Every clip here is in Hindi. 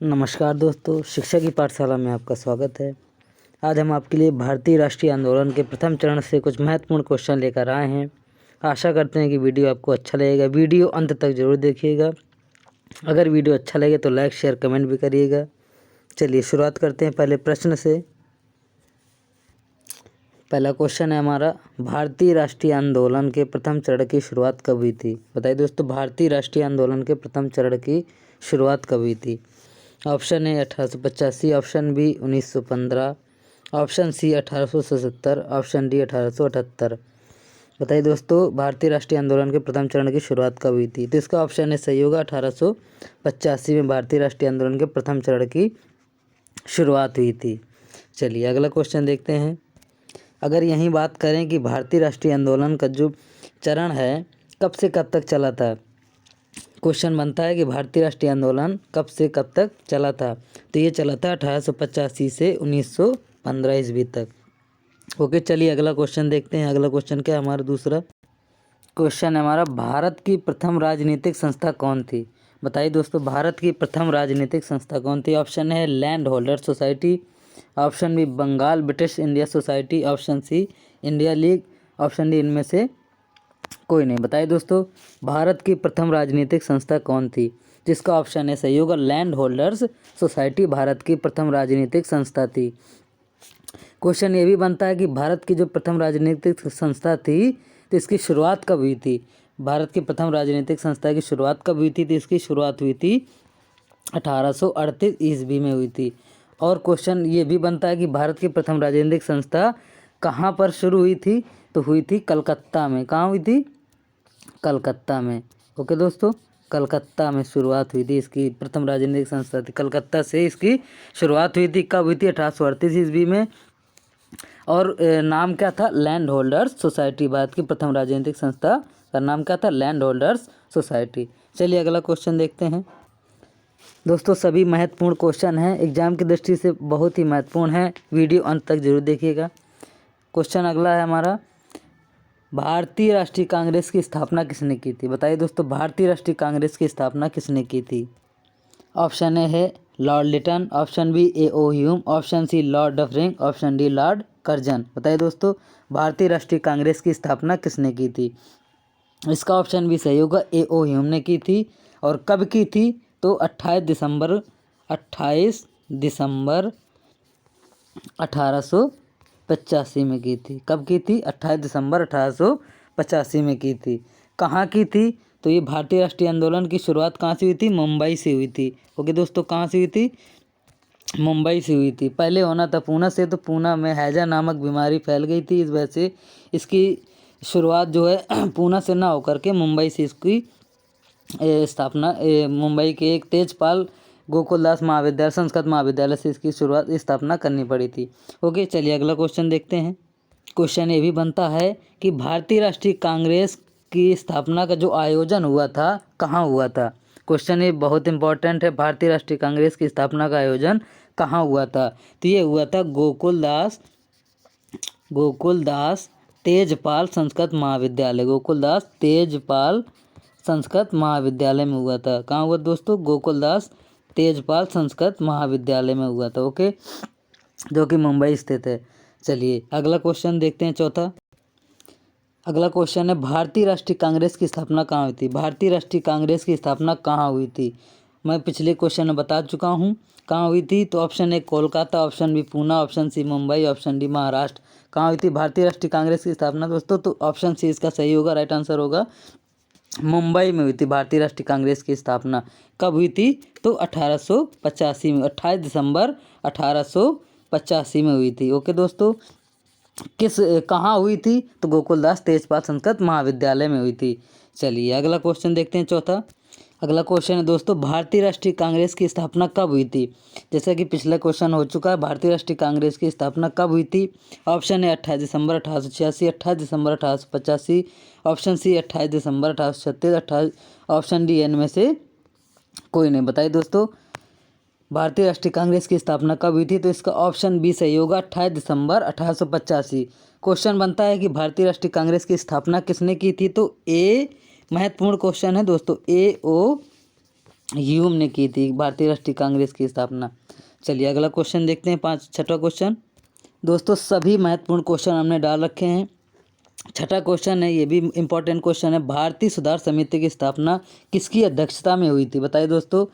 नमस्कार दोस्तों, शिक्षा की पाठशाला में आपका स्वागत है। आज हम आपके लिए भारतीय राष्ट्रीय आंदोलन के प्रथम चरण से कुछ महत्वपूर्ण क्वेश्चन लेकर आए हैं। आशा करते हैं कि वीडियो आपको अच्छा लगेगा। वीडियो अंत तक जरूर देखिएगा। अगर वीडियो अच्छा लगे तो लाइक शेयर कमेंट भी करिएगा। चलिए शुरुआत करते हैं पहले प्रश्न से। पहला क्वेश्चन है हमारा, भारतीय राष्ट्रीय आंदोलन के प्रथम चरण की शुरुआत कब हुई थी? बताइए दोस्तों, भारतीय राष्ट्रीय आंदोलन के प्रथम चरण की शुरुआत कब हुई थी? Option A 1885, option B 1915, option C 1877, option D 1878। बताइए दोस्तों, भारतीय राष्ट्रीय आंदोलन के प्रथम चरण की शुरुआत कब हुई थी? तो इसका ऑप्शन है सही होगा 1885 में भारतीय राष्ट्रीय आंदोलन के प्रथम चरण की शुरुआत हुई थी। चलिए अगला क्वेश्चन देखते हैं। अगर यही बात करें कि भारतीय राष्ट्रीय आंदोलन का जो चरण है कब से कब तक चला था, क्वेश्चन बनता है कि भारतीय राष्ट्रीय आंदोलन कब से कब तक चला था, तो ये चला था 1885 से 1915 ईस्वी तक। ओके, चलिए अगला क्वेश्चन देखते हैं। अगला क्वेश्चन क्या है हमारा? दूसरा क्वेश्चन है हमारा, भारत की प्रथम राजनीतिक संस्था कौन थी? बताइए दोस्तों, भारत की प्रथम राजनीतिक संस्था कौन थी? ऑप्शन है land holder society, option B Bengal British India society, option C India league, option D इनमें से कोई नहीं। बताइए दोस्तों, भारत की प्रथम राजनीतिक संस्था कौन थी? जिसका ऑप्शन है सही होगा लैंड होल्डर्स सोसाइटी भारत की प्रथम राजनीतिक संस्था थी। क्वेश्चन ये भी बनता है कि भारत की जो प्रथम राजनीतिक संस्था थी तो इसकी शुरुआत कब हुई थी? भारत की प्रथम राजनीतिक संस्था की शुरुआत कब हुई थी? तो इसकी शुरुआत हुई थी 1838 ईस्वी में हुई थी। और क्वेश्चन ये भी बनता है कि भारत की प्रथम राजनीतिक संस्था कहाँ पर शुरू हुई थी? तो हुई थी कलकत्ता में। कहाँ हुई थी? कलकत्ता में। ओके दोस्तों, कलकत्ता में शुरुआत हुई थी इसकी प्रथम राजनीतिक संस्था थी। कलकत्ता से इसकी शुरुआत हुई थी। कब हुई थी? 1838 ईस्वी में। और नाम क्या था? Land holders society. भारत की प्रथम राजनीतिक संस्था का नाम क्या था? Land holders society. चलिए अगला क्वेश्चन देखते हैं। दोस्तों सभी महत्वपूर्ण क्वेश्चन हैं, एग्जाम की दृष्टि से बहुत ही महत्वपूर्ण है। वीडियो अंत तक जरूर देखिएगा। क्वेश्चन अगला है हमारा, भारतीय राष्ट्रीय कांग्रेस की स्थापना किसने की थी? बताइए दोस्तों, भारतीय राष्ट्रीय कांग्रेस की स्थापना किसने की थी? ऑप्शन ए है lord Lytton, option B A.O. Hume, option C lord Dufferin, option D lord Curzon. बताइए दोस्तों, भारतीय राष्ट्रीय कांग्रेस की स्थापना किसने की थी? इसका ऑप्शन भी सही होगा, A.O. ह्यूम ने की थी। और कब की थी? तो 28 दिसंबर 1885 में की थी। कब की थी? 28 दिसंबर 1885 में की थी। कहाँ की थी? तो ये भारतीय राष्ट्रीय आंदोलन की शुरुआत कहाँ से हुई थी? मुंबई से हुई थी। ओके दोस्तों, कहाँ से हुई थी? मुंबई से हुई थी। पहले होना था पूना से, तो पूना में हैजा नामक बीमारी फैल गई थी। इस वजह से इसकी शुरुआत जो है पूना से ना होकर के मुंबई से इसकी स्थापना मुंबई के एक तेजपाल गोकुलदास महाविद्यालय संस्कृत महाविद्यालय से इसकी शुरुआत स्थापना करनी पड़ी थी। ओके, चलिए अगला क्वेश्चन देखते हैं। क्वेश्चन ये भी बनता है कि भारतीय राष्ट्रीय कांग्रेस की स्थापना का जो आयोजन हुआ था कहाँ हुआ था? क्वेश्चन ये बहुत इंपॉर्टेंट है। भारतीय राष्ट्रीय कांग्रेस की स्थापना का आयोजन कहाँ हुआ था? तो ये हुआ था गोकुलदास तेजपाल संस्कृत महाविद्यालय। गोकुलदास तेजपाल संस्कृत महाविद्यालय में हुआ था। कहाँ हुआ दोस्तों? गोकुलदास तेजपाल संस्कृत महाविद्यालय में हुआ था। ओके, जो कि मुंबई स्थित है। चलिए अगला क्वेश्चन देखते हैं, चौथा। अगला क्वेश्चन है, भारतीय राष्ट्रीय कांग्रेस की स्थापना कहाँ हुई थी? भारतीय राष्ट्रीय कांग्रेस की स्थापना कहाँ हुई थी? मैं पिछले क्वेश्चन में बता चुका हूँ कहाँ हुई थी। तो option A Kolkata, option B Poona, option C Mumbai, option D Maharashtra. कहाँ हुई थी भारतीय राष्ट्रीय कांग्रेस की स्थापना दोस्तों? तो ऑप्शन सी इसका सही होगा, राइट आंसर होगा। मुंबई में हुई थी भारतीय राष्ट्रीय कांग्रेस की स्थापना। कब हुई थी? तो 1885 में, 28 दिसंबर 1885 में हुई थी। ओके दोस्तों, कहाँ हुई थी? तो गोकुलदास तेजपाल संस्कृत महाविद्यालय में हुई थी। चलिए अगला क्वेश्चन देखते हैं, चौथा। अगला क्वेश्चन है दोस्तों, भारतीय राष्ट्रीय कांग्रेस की स्थापना कब हुई थी? जैसा कि पिछला क्वेश्चन हो चुका है, भारतीय राष्ट्रीय कांग्रेस की स्थापना कब हुई थी? ऑप्शन है 28 दिसंबर 1886, 28 दिसंबर 1885, ऑप्शन सी 28 दिसंबर 1836, ऑप्शन डी इनमें से कोई नहीं। बताइए दोस्तों, भारतीय राष्ट्रीय कांग्रेस की स्थापना कब हुई थी? तो इसका ऑप्शन बी सही होगा, 28 दिसंबर 1885। क्वेश्चन बनता है कि भारतीय राष्ट्रीय कांग्रेस की स्थापना किसने की थी? तो ए महत्वपूर्ण क्वेश्चन है दोस्तों, A.O. ह्यूम ने की थी भारतीय राष्ट्रीय कांग्रेस की स्थापना। चलिए अगला क्वेश्चन देखते हैं, छठा क्वेश्चन। दोस्तों सभी महत्वपूर्ण क्वेश्चन हमने डाल रखे हैं। छठा क्वेश्चन है, ये भी इम्पोर्टेंट क्वेश्चन है। भारतीय सुधार समिति की स्थापना किसकी अध्यक्षता में हुई थी? बताइए दोस्तों,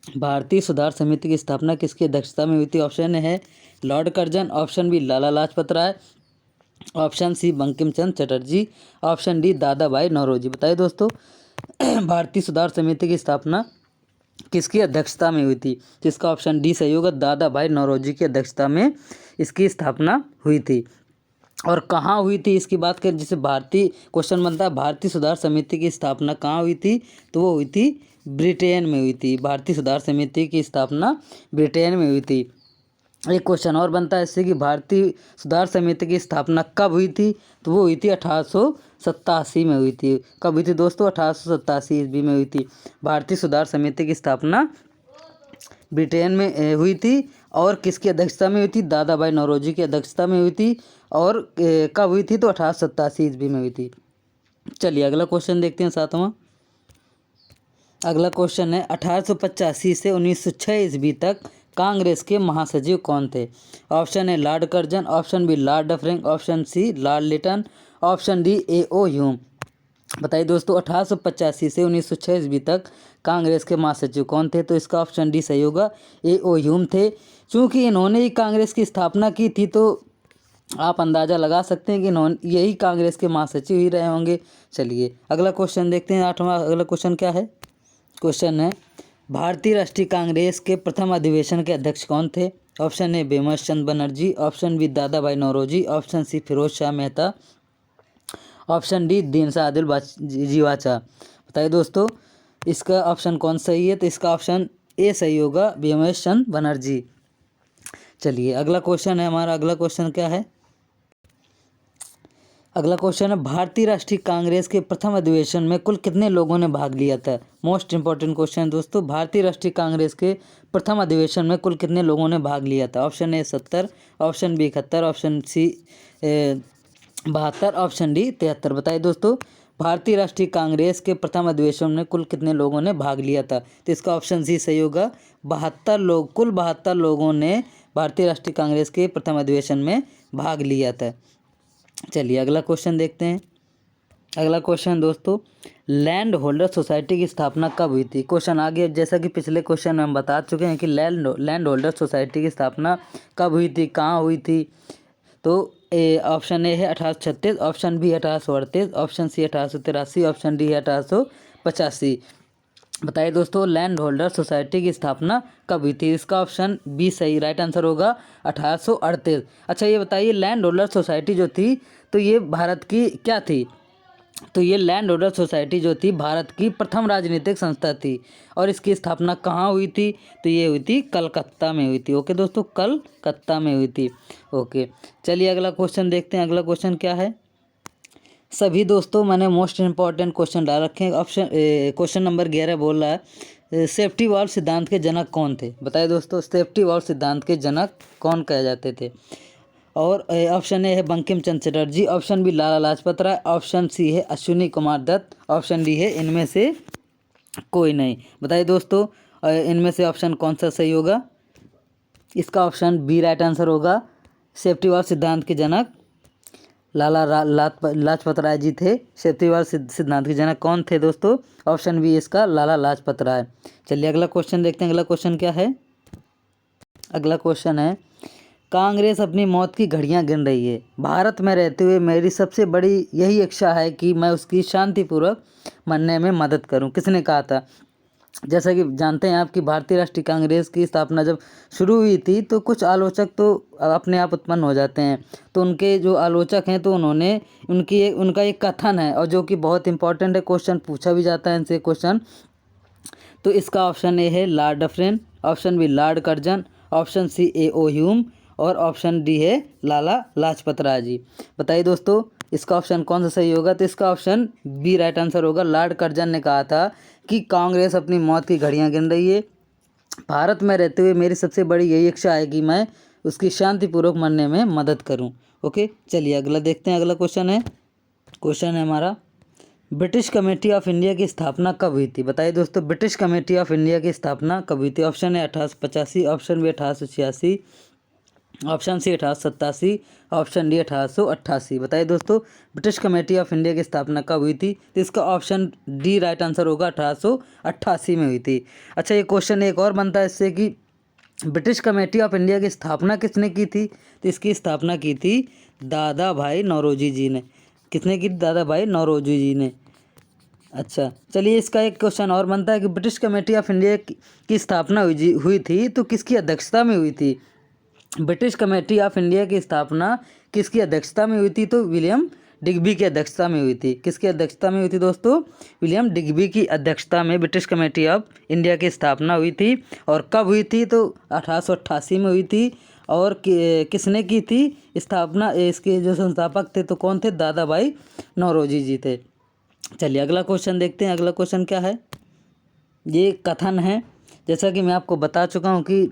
भारतीय सुधार समिति की स्थापना किसकी अध्यक्षता में हुई थी? ऑप्शन है लॉर्ड कर्जन, ऑप्शन बी लाला लाजपत राय, option C Bankim Chandra Chatterjee, option D दादा भाई नौरोजी। बताइए दोस्तों भारतीय सुधार समिति की स्थापना किसकी अध्यक्षता में हुई थी? तो इसका ऑप्शन डी सही होगा, दादा भाई नौरोजी की अध्यक्षता में इसकी स्थापना हुई थी। और कहाँ हुई थी इसकी बात करें, जिसे भारतीय क्वेश्चन बनता है भारतीय सुधार समिति की स्थापना कहाँ हुई थी? तो वो हुई थी ब्रिटेन में हुई थी। भारतीय सुधार समिति की स्थापना ब्रिटेन में हुई थी। एक क्वेश्चन और बनता है इससे कि भारतीय सुधार समिति की स्थापना कब हुई थी? तो वो हुई थी 1887 में हुई थी। कब हुई थी दोस्तों? 1887 ईस्वी में हुई थी। भारतीय सुधार समिति की स्थापना ब्रिटेन में हुई थी। और किसकी अध्यक्षता में हुई थी? दादा भाई नौरोजी की अध्यक्षता में हुई थी। और कब हुई थी? तो 1887 ईस्वी में हुई थी। चलिए अगला क्वेश्चन देखते हैं, सातवां। अगला क्वेश्चन है 1885 से 1906 ईस्वी तक कांग्रेस के महासचिव कौन थे? ऑप्शन है lord Curzon, option B lord Dufferin, option C lord Lytton, option D A.O. Hume. बताइए दोस्तों 1885 से 1906 ईस्वी तक कांग्रेस के महासचिव कौन थे? तो इसका ऑप्शन डी सही होगा, A.O. ह्यूम थे। चूँकि इन्होंने ही कांग्रेस की स्थापना की थी तो आप अंदाज़ा लगा सकते हैं कि यही कांग्रेस के महासचिव ही रहे होंगे। चलिए अगला क्वेश्चन देखते हैं, आठवां। अगला क्वेश्चन क्या है? क्वेश्चन है भारतीय राष्ट्रीय कांग्रेस के प्रथम अधिवेशन के अध्यक्ष कौन थे? Option A Womesh Chandra Banerjee, option B दादा भाई Naoroji, option C Pherozeshah Mehta, option D Dinshaw Edulji Wacha. बताइए दोस्तों इसका ऑप्शन कौन सही है? तो इसका ऑप्शन ए सही होगा, बेमस चंद्र बनर्जी। चलिए अगला क्वेश्चन है हमारा। अगला क्वेश्चन क्या है? अगला क्वेश्चन है भारतीय राष्ट्रीय कांग्रेस के प्रथम अधिवेशन में कुल कितने लोगों ने भाग लिया था? मोस्ट इंपॉर्टेंट क्वेश्चन है दोस्तों। भारतीय राष्ट्रीय कांग्रेस के प्रथम अधिवेशन में कुल कितने लोगों ने भाग लिया था? Option A 70, option B 71, option C 72, option D 73। बताइए दोस्तों भारतीय राष्ट्रीय कांग्रेस के प्रथम अधिवेशन में कुल कितने लोगों ने भाग लिया था? तो इसका ऑप्शन सी सही होगा, 72 लोग। कुल 72 लोगों ने भारतीय राष्ट्रीय कांग्रेस के प्रथम अधिवेशन में भाग लिया था। चलिए अगला क्वेश्चन देखते हैं। अगला क्वेश्चन दोस्तों, लैंड होल्डर सोसाइटी की स्थापना कब हुई थी? क्वेश्चन आगे जैसा कि पिछले क्वेश्चन में हम बता चुके हैं कि लैंड होल्डर सोसाइटी की स्थापना कब हुई थी, कहाँ हुई थी? तो ऑप्शन ए है 1836, option B 1838, option C 1883, option D है 1885। बताइए दोस्तों लैंड होल्डर सोसाइटी की स्थापना कब हुई थी? इसका ऑप्शन बी सही राइट आंसर होगा, 1838। अच्छा ये बताइए लैंड होल्डर सोसाइटी जो थी तो ये भारत की क्या थी? तो ये लैंड होल्डर सोसाइटी जो थी भारत की प्रथम राजनीतिक संस्था थी। और इसकी स्थापना कहाँ हुई थी? तो ये हुई थी कलकत्ता में हुई थी। ओके दोस्तों, कलकत्ता में हुई थी। ओके चलिए अगला क्वेश्चन देखते हैं। अगला क्वेश्चन क्या है? सभी दोस्तों मैंने मोस्ट इंपॉर्टेंट क्वेश्चन डाल रखे हैं। ऑप्शन क्वेश्चन नंबर 11 बोल रहा है सेफ्टी वाल्व सिद्धांत के जनक कौन थे? बताइए दोस्तों सेफ्टी वाल्व सिद्धांत के जनक कौन कहे जाते थे? और ऑप्शन ए है बंकिम चंद्र चटर्जी, ऑप्शन बी लाला लाजपत राय, ऑप्शन सी है अश्विनी कुमार दत्त, ऑप्शन डी है इनमें से कोई नहीं। बताइए दोस्तों इनमें से ऑप्शन कौन सा सही होगा? इसका ऑप्शन बी राइट आंसर होगा। सेफ्टी वाल्व सिद्धांत के जनक लाला लाजपत राय जी थे। सेफ्टी वाल्व सिद्धांत के जनक कौन थे दोस्तों? ऑप्शन बी इसका लाला लाजपत राय। चलिए अगला क्वेश्चन देखते हैं। अगला क्वेश्चन क्या है? अगला क्वेश्चन है कांग्रेस अपनी मौत की घड़ियां गिन रही है। भारत में रहते हुए मेरी सबसे बड़ी यही इच्छा है कि मैं उसकी शांतिपूर्वक मरने में मदद करूं। किसने कहा था? जैसा कि जानते हैं आप कि भारतीय राष्ट्रीय कांग्रेस की स्थापना जब शुरू हुई थी तो कुछ आलोचक तो अपने आप उत्पन्न हो जाते हैं। तो उनके जो आलोचक हैं तो उन्होंने उनका एक कथन है और जो कि बहुत इंपॉर्टेंट है, क्वेश्चन पूछा भी जाता है इनसे क्वेश्चन। तो इसका ऑप्शन ए है lord Dufferin, option B lord Curzon, option C A.O. Hume और ऑप्शन डी है लाला लाजपत राय जी। बताइए दोस्तों इसका ऑप्शन कौन सा सही होगा? तो इसका ऑप्शन बी राइट आंसर होगा। लॉर्ड कर्जन ने कहा था कि कांग्रेस अपनी मौत की घड़ियां गिन रही है। भारत में रहते हुए मेरी सबसे बड़ी यही इच्छा है कि मैं उसकी शांतिपूर्वक मरने में मदद करूं। ओके चलिए अगला देखते हैं। अगला क्वेश्चन है हमारा ब्रिटिश कमेटी ऑफ इंडिया की स्थापना कब हुई थी? बताइए दोस्तों, ब्रिटिश कमेटी ऑफ इंडिया की स्थापना कब हुई थी? Option A 1885, option B 1886, option C 1887, option D 1888। बताइए दोस्तों, ब्रिटिश कमेटी ऑफ इंडिया की स्थापना कब हुई थी? तो इसका ऑप्शन डी राइट आंसर होगा, 1888 में हुई थी। अच्छा, ये क्वेश्चन एक और बनता है इससे कि ब्रिटिश कमेटी ऑफ इंडिया की स्थापना किसने की थी? तो इसकी स्थापना की थी दादा भाई नौरोजी जी ने। किसने की? दादा भाई नौरोजी जी ने। अच्छा, चलिए इसका एक क्वेश्चन और बनता है कि ब्रिटिश कमेटी ऑफ इंडिया की स्थापना हुई थी तो किसकी अध्यक्षता में हुई थी? ब्रिटिश कमेटी ऑफ इंडिया की स्थापना किसकी अध्यक्षता में हुई थी? तो विलियम डिग्बी की अध्यक्षता में हुई थी। किसकी अध्यक्षता में हुई थी दोस्तों? विलियम डिग्बी की अध्यक्षता में ब्रिटिश कमेटी ऑफ इंडिया की स्थापना हुई थी। और कब हुई थी? तो 1888 में हुई थी। और किसने की थी स्थापना? इसके जो संस्थापक थे तो कौन थे? दादा भाई नौरोजी जी थे। चलिए अगला क्वेश्चन देखते हैं। अगला क्वेश्चन क्या है? ये कथन है, जैसा कि मैं आपको बता चुका हूँ कि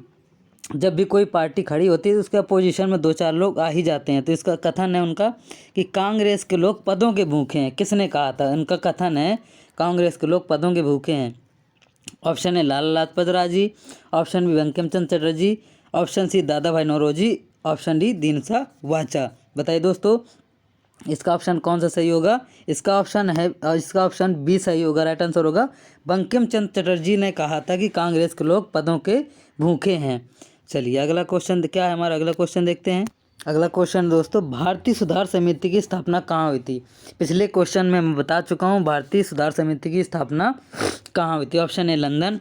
जब भी कोई पार्टी खड़ी होती है तो उसके अपोजिशन में 2-4 लोग आ ही जाते हैं। तो इसका कथन है उनका कि कांग्रेस के लोग पदों के भूखे हैं। किसने कहा था? उनका कथन है कांग्रेस के लोग पदों के भूखे हैं। Option A Lala Lajpat Rai ji, option B Bankim Chandra Chatterjee, option C Dada भाई नौरोजी, ऑप्शन डी दीनसा वाचा। बताइए दोस्तों, इसका ऑप्शन कौन सा सही होगा? इसका ऑप्शन बी सही होगा, राइट आंसर होगा। बंकिम चंद्र चटर्जी ने कहा था कि कांग्रेस के लोग पदों के भूखे हैं। चलिए अगला क्वेश्चन क्या है हमारा? अगला क्वेश्चन देखते हैं। अगला क्वेश्चन दोस्तों, भारतीय सुधार समिति की स्थापना कहाँ हुई थी? पिछले क्वेश्चन में मैं बता चुका हूँ भारतीय सुधार समिति की स्थापना कहाँ हुई थी। Option A London,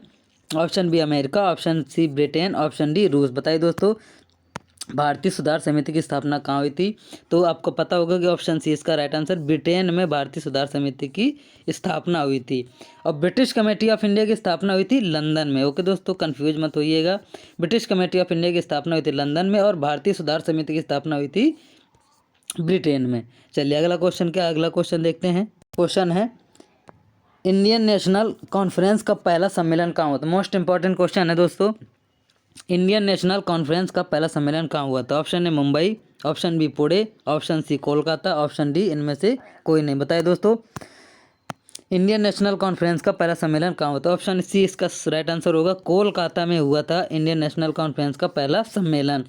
option B America, option C Britain, option D रूस। बताइए दोस्तों, भारतीय सुधार समिति की स्थापना कहाँ हुई थी? तो आपको पता होगा कि ऑप्शन सी इसका राइट आंसर, ब्रिटेन में भारतीय सुधार समिति की स्थापना हुई थी। और ब्रिटिश कमेटी ऑफ इंडिया की स्थापना हुई थी लंदन में। ओके दोस्तों, कंफ्यूज मत होइएगा। ब्रिटिश कमेटी ऑफ इंडिया की स्थापना हुई थी लंदन में और भारतीय सुधार समिति की स्थापना हुई थी ब्रिटेन में। चलिए अगला क्वेश्चन क्या? अगला क्वेश्चन देखते हैं। क्वेश्चन है, इंडियन नेशनल कॉन्फ्रेंस का पहला सम्मेलन कहाँ हुआ था? मोस्ट इंपॉर्टेंट क्वेश्चन है दोस्तों। इंडियन नेशनल कॉन्फ्रेंस का पहला सम्मेलन कहाँ हुआ था? Option A Mumbai, option B Pune, option C Kolkata, option D इनमें से कोई नहीं। बताइए दोस्तों, इंडियन नेशनल कॉन्फ्रेंस का पहला सम्मेलन कहाँ हुआ था? ऑप्शन सी इसका राइट आंसर होगा, कोलकाता में हुआ था इंडियन नेशनल कॉन्फ्रेंस का पहला सम्मेलन।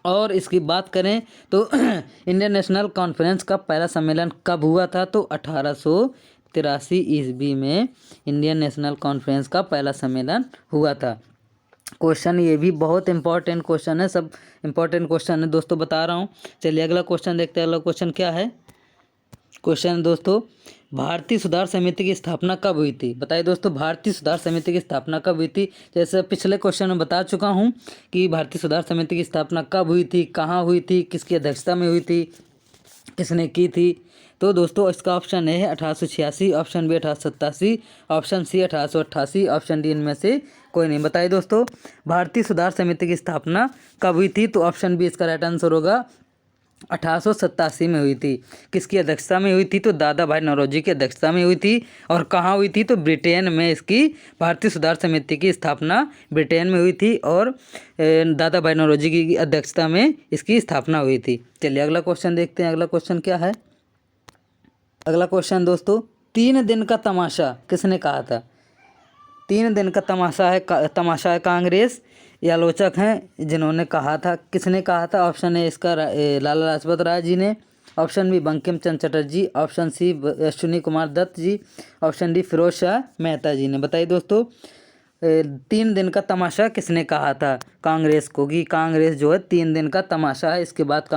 और इसकी बात करें तो इंडियन नेशनल कॉन्फ्रेंस का पहला सम्मेलन कब हुआ था? तो 1883 ईस्वी में इंडियन नेशनल कॉन्फ्रेंस का पहला सम्मेलन हुआ था। क्वेश्चन ये भी बहुत इंपॉर्टेंट क्वेश्चन है, सब इंपॉर्टेंट क्वेश्चन है दोस्तों, बता रहा हूँ। चलिए अगला क्वेश्चन देखते हैं। अगला क्वेश्चन क्या है? क्वेश्चन दोस्तों, भारतीय सुधार समिति की स्थापना कब हुई थी? बताइए दोस्तों, भारतीय सुधार समिति की स्थापना कब हुई थी? जैसे पिछले क्वेश्चन में बता चुका हूँ कि भारतीय सुधार समिति की स्थापना कब हुई थी, कहाँ हुई थी, किसकी अध्यक्षता में हुई थी, किसने की थी। तो दोस्तों इसका ऑप्शन ए है 1886, option B 1887, option C 1888, option D इनमें से कोई नहीं। बताइए दोस्तों, भारतीय सुधार समिति की स्थापना कब हुई थी? तो ऑप्शन बी इसका राइट आंसर होगा, 1887 में हुई थी। किसकी अध्यक्षता में हुई थी? तो दादा भाई नौरोजी की अध्यक्षता में हुई थी। और कहाँ हुई थी? तो ब्रिटेन में इसकी भारतीय सुधार समिति की स्थापना ब्रिटेन में हुई थी और दादा भाई नौरोजी की अध्यक्षता में इसकी स्थापना हुई थी। चलिए अगला क्वेश्चन देखते हैं। अगला क्वेश्चन क्या है? अगला क्वेश्चन दोस्तों, 3 दिन का तमाशा किसने कहा था? 3 दिन का तमाशा है कांग्रेस। ये आलोचक हैं जिन्होंने कहा था। किसने कहा था? ऑप्शन ए इसका लाला लाजपत राय जी ने, option B Bankim Chandra Chatterjee, option सी अश्विनी कुमार दत्त जी, ऑप्शन डी फिरोज शाह मेहता जी ने। बताइए दोस्तों, 3 दिन का तमाशा किसने कहा था कांग्रेस को कि कांग्रेस जो है 3 दिन का तमाशा है, इसके बाद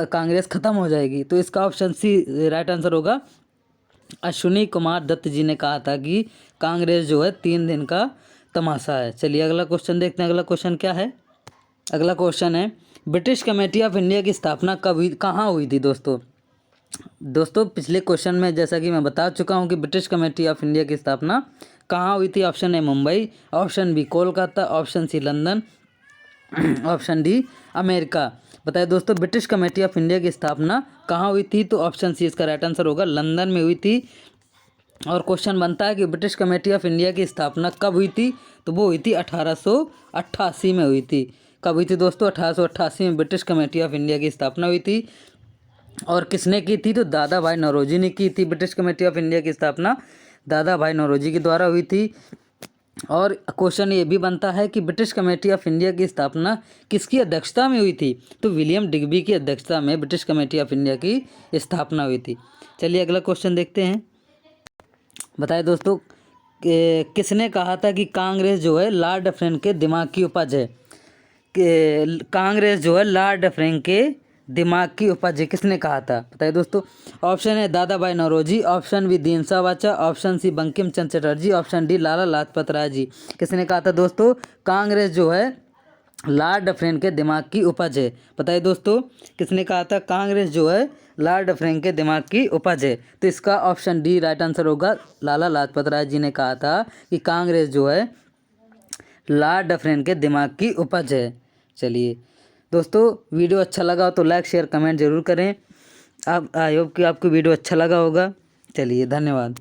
कांग्रेस खत्म हो जाएगी? तो इसका ऑप्शन सी राइट आंसर होगा, अश्विनी कुमार दत्त जी ने कहा था कि कांग्रेस जो है 3 दिन का तमाशा है। चलिए अगला क्वेश्चन देखते हैं। अगला क्वेश्चन क्या है? अगला क्वेश्चन है, ब्रिटिश कमेटी ऑफ इंडिया की स्थापना कहाँ हुई थी? दोस्तों पिछले क्वेश्चन में जैसा कि मैं बता चुका हूँ कि ब्रिटिश कमेटी ऑफ इंडिया की स्थापना कहाँ हुई थी? Option A Mumbai, option B Kolkata, option C London, option D America. बताइए दोस्तों, ब्रिटिश कमेटी ऑफ इंडिया की स्थापना कहाँ हुई थी? तो ऑप्शन सी इसका राइट आंसर होगा, लंदन में हुई थी। और क्वेश्चन बनता है कि ब्रिटिश कमेटी ऑफ इंडिया की स्थापना कब हुई थी? तो वो हुई थी 1888 में हुई थी। कब हुई थी दोस्तों? 1888 में ब्रिटिश कमेटी ऑफ इंडिया की स्थापना हुई थी। और किसने की थी? तो दादा भाई नौरोजी ने की थी। ब्रिटिश कमेटी ऑफ इंडिया की स्थापना दादा भाई नौरोजी के द्वारा हुई थी। और क्वेश्चन ये भी बनता है कि ब्रिटिश कमेटी ऑफ इंडिया की स्थापना किसकी अध्यक्षता में हुई थी? तो विलियम डिग्बी की अध्यक्षता में ब्रिटिश कमेटी ऑफ इंडिया की स्थापना हुई थी। चलिए अगला क्वेश्चन देखते हैं। बताए दोस्तों किसने कहा था कि कांग्रेस जो है लॉर्ड डफरिन के दिमाग की उपज है? कांग्रेस जो है लॉर्ड डफरिन के दिमाग की उपज है, किसने कहा था? बताइए दोस्तों। ऑप्शन है दादा भाई नौरोजी, ऑप्शन बी दीनसा वाचा, option C Bankim Chandra Chatterjee, option D लाला लाजपत राय जी। किसने कहा था दोस्तों? कांग्रेस जो है लॉर्ड डफरिन के दिमाग की उपज है। बताइए दोस्तों किसने कहा था? कांग्रेस जो है लॉर्ड डफरिन के दिमाग की उपज है। तो इसका ऑप्शन डी राइट आंसर होगा। लाला लाजपत राय जी ने कहा था कि कांग्रेस जो है लॉर्ड डफरिन के दिमाग की उपज है। चलिए दोस्तों, वीडियो अच्छा लगा तो लाइक शेयर कमेंट जरूर करें। आप आई होप कि आपको वीडियो अच्छा लगा होगा। चलिए धन्यवाद।